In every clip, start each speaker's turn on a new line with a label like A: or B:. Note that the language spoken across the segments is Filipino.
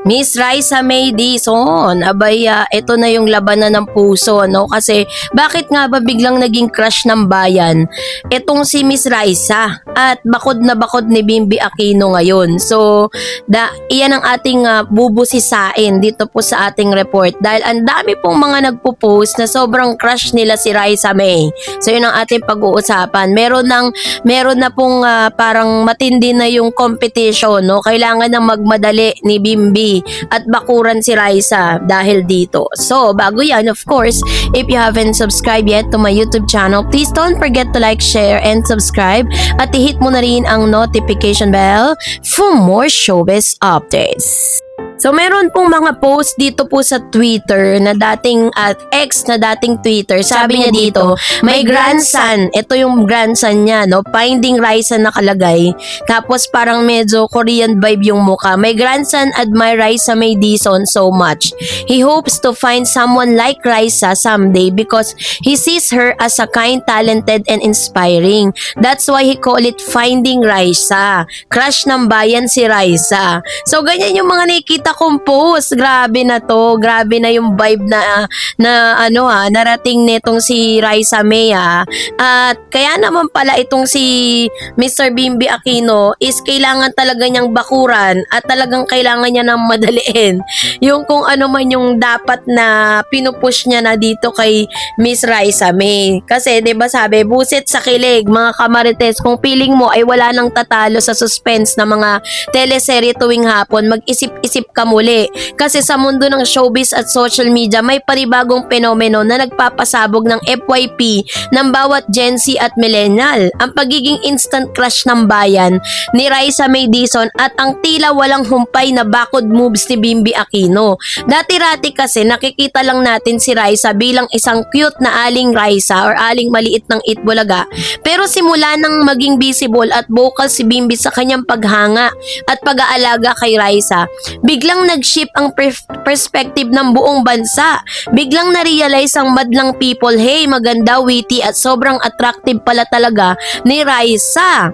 A: Miss Raisa May Dizon, abay, ito na yung labanan ng puso, no? Kasi bakit nga ba biglang naging crush ng bayan itong si Miss Raisa at bakod na bakod ni Bimby Aquino ngayon. So, iyan ang ating bubusisain dito po sa ating report dahil ang dami pong mga nagpo-post na sobrang crush nila si Raisa May. So, yun ang ating pag-uusapan. Meron na pong parang matindi na yung competition, no? Kailangan ng magmadali ni Bimby at bakuran si Raisa dahil dito. So, bago yan, of course, if you haven't subscribed yet to my YouTube channel, please don't forget to like, share, and subscribe at i-hit mo na rin ang notification bell for more showbiz updates. So meron pong mga post dito po sa Twitter na dating ex na dating Twitter. Sabi niya dito, may grandson. Ito yung grandson niya, no? Finding Raisa nakalagay. Tapos parang medyo Korean vibe yung mukha. My grandson admire Raisa May Dizon so much. He hopes to find someone like Raisa someday because he sees her as a kind, talented, and inspiring. That's why he call it Finding Raisa. Crush ng bayan si Raisa. So ganyan yung mga nakikita compose. Grabe na to. Grabe na yung vibe na narating nitong si Raisa May. At kaya naman pala itong si Mr. Bimby Aquino is kailangan talaga niyang bakuran at talagang kailangan niya nang madaliin. Yung kung ano man yung dapat na pinupush niya na dito kay Miss Raisa May. Kasi 'di ba sabi, busit sa kilig mga kamarites, kung feeling mo ay wala nang tatalo sa suspense na mga teleserye tuwing hapon, mag-isip-isip ka muli. Kasi sa mundo ng showbiz at social media, may panibagong fenomeno na nagpapasabog ng FYP ng bawat Gen Z at Millennial. Ang pagiging instant crush ng bayan ni Raisa May Dizon at ang tila walang humpay na backward moves ni Bimby Aquino. Dati-rati kasi nakikita lang natin si Raisa bilang isang cute na aling Raisa or aling maliit ng Itbulaga. Pero simula nang maging visible at vocal si Bimby sa kanyang paghanga at pag-aalaga kay Raisa, biglang nag-shift ang perspective ng buong bansa. Biglang na-realize ang madlang people, hey, maganda, witty at sobrang attractive pala talaga ni Raisa.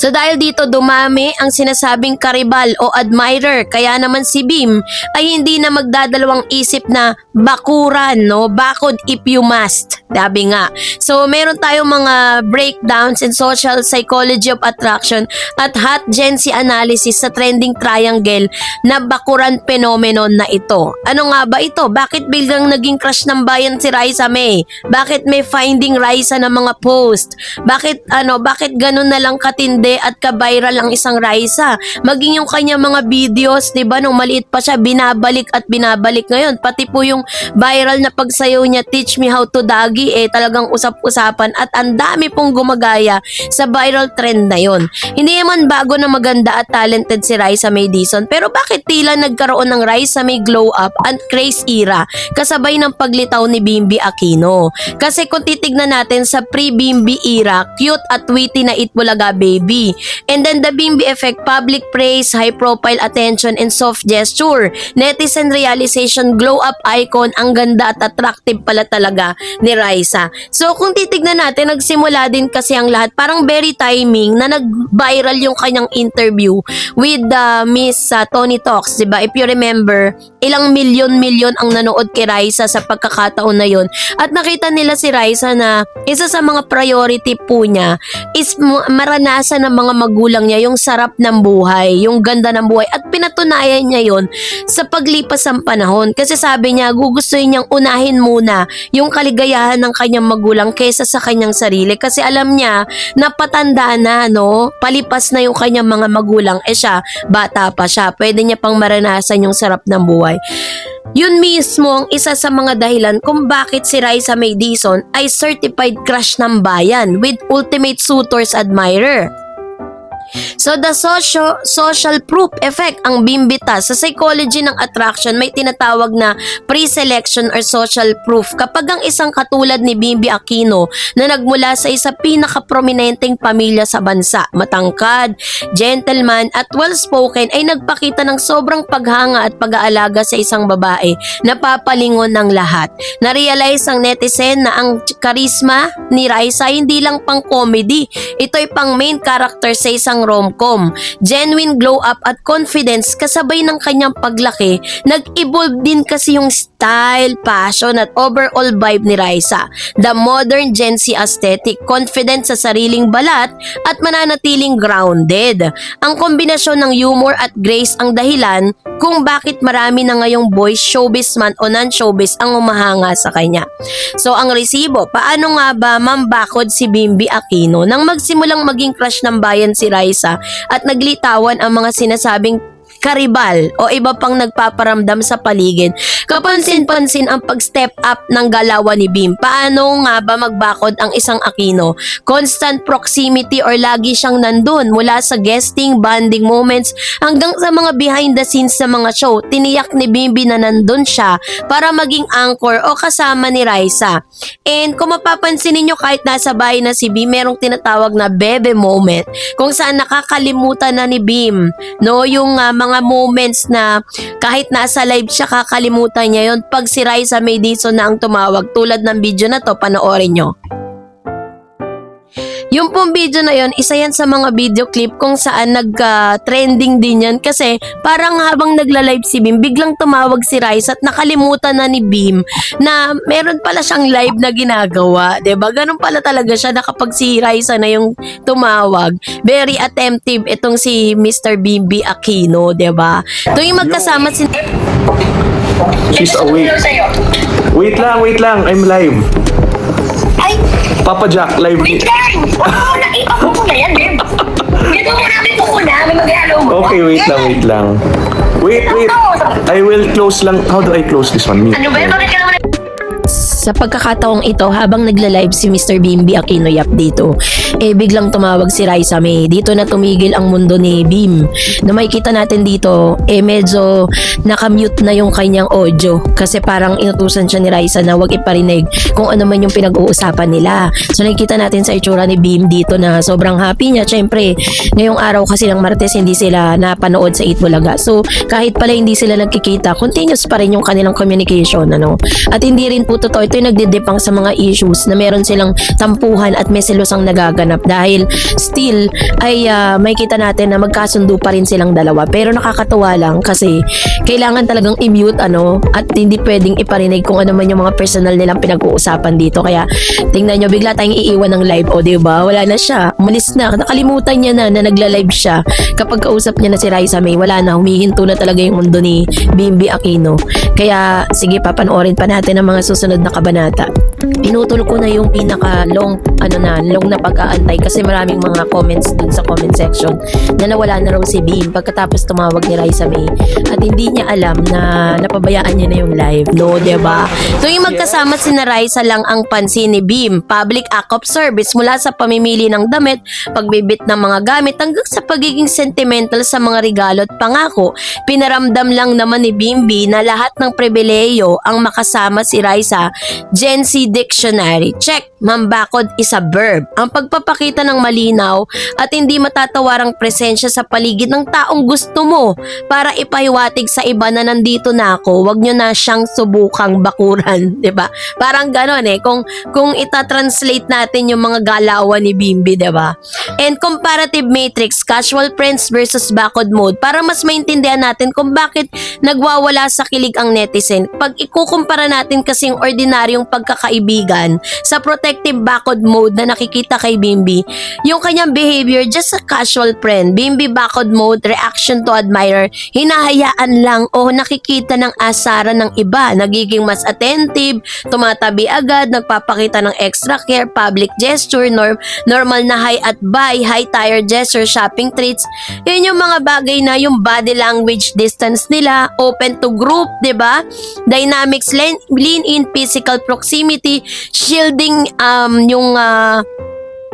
A: So dahil dito dumami ang sinasabing karibal o admirer, kaya naman si Bim ay hindi na magdadalawang isip na bakuran, no? Bakod if you must, sabi nga. So meron tayong mga breakdowns in social psychology of attraction at hot Gen Z analysis sa trending triangle na bakuran phenomenon na ito. Ano nga ba ito? Bakit biglang naging crush ng bayan si Raisa May? Bakit may Finding Raisa na mga post? Bakit ganun na lang katindi at ka-viral ang isang Raisa? Maging yung kanya mga videos, 'di ba, nung maliit pa siya, binabalik at binabalik ngayon. Pati po yung viral na pagsayaw niya, Teach Me How to Dagi, talagang usap-usapan at ang dami pong gumagaya sa viral trend na yon. Hindi naman bago na maganda at talented si Raisa May Dizon, pero bakit tila nagkaroon ng Raisa May glow up and craze era kasabay ng paglitaw ni Bimby Aquino? Kasi kung titignan natin sa pre-Bimby era, cute at witty na Itbulaga baby. And then the Bimby effect, public praise, high profile attention, and soft gesture. Netizen realization, glow up icon, ang ganda at attractive pala talaga ni Raisa. So kung titignan natin, nagsimula din kasi ang lahat, parang very timing na nag-viral yung kanyang interview with Miss Tony Talks, diba? If you remember, ilang milyon ang nanood kay Raisa sa pagkakataon na yon. At nakita nila si Raisa na isa sa mga priority po niya is maranasan ng mga magulang niya yung sarap ng buhay, yung ganda ng buhay, at pinatunayan niya yon sa paglipas ng panahon. Kasi sabi niya, gugustuhin niyang unahin muna yung kaligayahan ng kanyang magulang kaysa sa kanyang sarili. Kasi alam niya na patanda na, no? Palipas na yung kanyang mga magulang. Siya, bata pa siya. Pwede niya pang maranasan yung sarap ng buhay. Yun mismo ang isa sa mga dahilan kung bakit si Raisa May Dizon ay certified crush ng bayan with ultimate suitors admirer. So the social proof effect ang bimbita. Sa psychology ng attraction, may tinatawag na pre-selection or social proof. Kapag ang isang katulad ni Bimby Aquino na nagmula sa isa pinaka-prominenteng pamilya sa bansa, matangkad, gentleman at well-spoken, ay nagpakita ng sobrang paghanga at pag-aalaga sa isang babae, napapalingon ng lahat. Na-realize ang netizen na ang charisma ni Raisa hindi lang pang comedy, ito'y pang main character sa isang isang romcom. Genuine glow up at confidence kasabay ng kanyang paglaki, nag-evolve din kasi yung style, passion at overall vibe ni Raisa. The modern Gen Z aesthetic, confident sa sariling balat at mananatiling grounded. Ang kombinasyon ng humor at grace ang dahilan kung bakit marami na ngayong boys, showbiz man o non-showbiz ang umahanga sa kanya. So ang resibo, paano nga ba mambakod si Bimby Aquino nang magsimulang maging crush ng bayan si Raisa at naglitawan ang mga sinasabing karibal o iba pang nagpaparamdam sa paligid. Kapansin-pansin ang pag-step up ng galawan ni Bim. Paano nga ba magbakod ang isang Aquino? Constant proximity or lagi siyang nandun mula sa guesting, bonding moments hanggang sa mga behind the scenes sa mga show. Tiniyak ni Bimby na nandun siya para maging anchor o kasama ni Raisa. And kung mapapansin ninyo kahit nasa bahay na si Bim, merong tinatawag na bebe moment kung saan nakakalimutan na ni Bim, no, yung mga moments na kahit nasa live siya kakalimutan niya yon pag si Raisa May Dizon na ang tumawag. Tulad ng video na to, panoorin nyo. Yung pong video na yon, isa yan sa mga video clip kung saan nag-trending din yan kasi parang habang nagla-live si Bim, biglang tumawag si Raisa at nakalimutan na ni Bim na meron pala siyang live na ginagawa. 'Di ba? Ganun pala talaga siya na kapag si Raisa na yung tumawag. Very attentive itong si Mr. Bimby Aquino, 'di ba? Tuwing magkasama si
B: She's awake. Wait lang. I'm live.
C: Ay,
B: Papa Jack, live.
C: wait lang! Oo, nakita ko muna yan, babe. Dito mo namin po muna, may mag-dialogue.
B: Okay, wait lang. Wait. I will close lang. How do I close this one?
C: Ano ba yun? Bakit ka naman
A: Sa pagkakataong ito, habang nagla-live si Mr. Bimby Aquino Yap dito, biglang tumawag si Raisa May. Dito na tumigil ang mundo ni Bim. Na makikita natin dito, medyo nakamute na yung kanyang audio kasi parang inutusan siya ni Raisa na wag iparinig kung ano man yung pinag-uusapan nila. So nakikita natin sa itsura ni Bim dito na sobrang happy niya. Siyempre, ngayong araw kasi ng Martes hindi sila napanood sa Eat Bulaga. So kahit pala hindi sila nagkikita, continuous pa rin yung kanilang communication, ano. At hindi rin po totoo ito yung nagdidepang sa mga issues na meron silang tampuhan at may selosang nagaganap dahil still ay may kita natin na magkasundo pa rin silang dalawa. Pero nakakatuwa lang kasi kailangan talagang i-mute at hindi pwedeng iparinig kung ano man yung mga personal nilang pinag-uusapan dito. Kaya tingnan nyo, bigla tayong iiwan ng live, diba? Wala na siya, umalis na, nakalimutan niya na nagla-live siya. Kapag kausap niya na si Raisa May, wala na, humihinto na talaga yung mundo ni Bimby Aquino. Kaya sige, papanoorin pa natin ang mga susunod na kabanata. Pinutol ko na yung pinaka-long long na pag-aantay kasi maraming mga comments dun sa comment section na nawala na raw si Bim pagkatapos tumawag ni Raisa May at hindi niya alam na napabayaan niya na yung live. No, diba? So yung magkasama si na Raisa lang ang pansin ni Bim. Public act of service mula sa pamimili ng damit, pagbibit ng mga gamit hanggang sa pagiging sentimental sa mga regalo at pangako. Pinaramdam lang naman ni Bimby na lahat ng pribileyo ang makasama si Raisa. Gen Z Dictionary. Check. Mambakod is a verb. Ang pagpapakita ng malinaw at hindi matatawarang presensya sa paligid ng taong gusto mo para ipahiwatig sa iba na nandito na ako, wag nyo na siyang subukang bakuran. Diba? Parang ganon Kung itatranslate natin yung mga galawan ni Bimby, diba? And comparative matrix, casual friends versus bakod mode para mas maintindihan natin kung bakit nagwawala sa kilig ang netizen. Pag ikukumpara natin kasing ordinaryong pagkakaibigan sa protective bakod mode na nakikita kay Bimby, yung kanyang behavior just a casual friend. Bimby bakod mode, reaction to admirer, hinahayaan lang o nakikita ng asaran ng iba, nagiging mas attentive, tumatabi agad, nagpapakita ng extra care, public gesture, normal na hi at bye, high tire gesture, shopping treats. Yun yung mga bagay na yung body language distance nila, open to group, 'di ba? Dynamics, lean in, physical proximity, shielding yung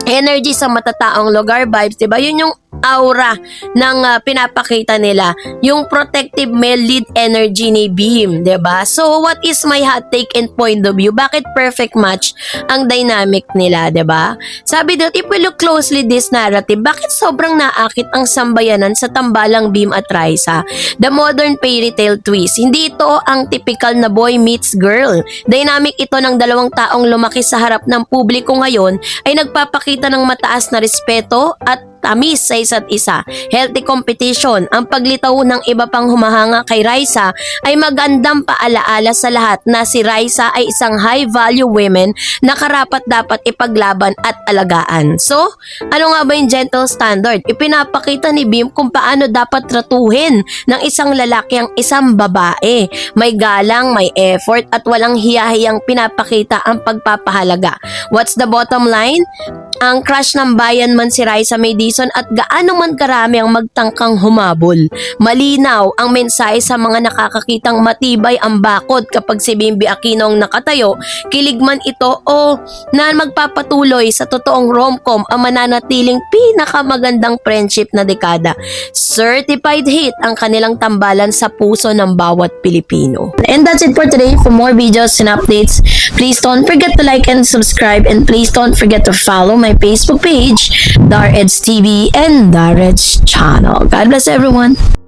A: energy sa matataong lugar vibes, 'di ba? Yun yung aura ng pinapakita nila, yung protective male lead energy ni Bim, 'di ba? So what is my hot take and point of view? Bakit perfect match ang dynamic nila, 'di ba? Sabi doon, if we look closely this narrative, bakit sobrang naakit ang sambayanan sa tambalang Bim at Raisa? The modern fairy tale twist. Hindi ito ang typical na boy meets girl. Dynamic ito ng dalawang taong lumaki sa harap ng publiko ngayon ay nagpapakita ng mataas na respeto at tamis sa isa't isa. Healthy competition. Ang paglitaw ng iba pang humahanga kay Raisa ay magandang paalaala sa lahat na si Raisa ay isang high-value women na karapat dapat ipaglaban at alagaan. So, ano nga ba yung gentle standard? Ipinapakita ni Bim kung paano dapat tratuhin ng isang lalaki ang isang babae. May galang, may effort at walang hiyahiyang pinapakita ang pagpapahalaga. What's the bottom line? Ang crush ng bayan man si Raisa May Dizon at gaano man karami ang magtangkang humabol. Malinaw ang mensahe sa mga nakakakitang matibay ang bakod kapag si Bimbi Aquino ang nakatayo, kilig man ito o na magpapatuloy sa totoong romcom ang mananatiling pinakamagandang friendship na dekada. Certified hit ang kanilang tambalan sa puso ng bawat Pilipino. And that's it for today. For more videos and updates, please don't forget to like and subscribe, and please don't forget to follow my Facebook page, Dar Eds TV and Dar Eds channel. God bless everyone.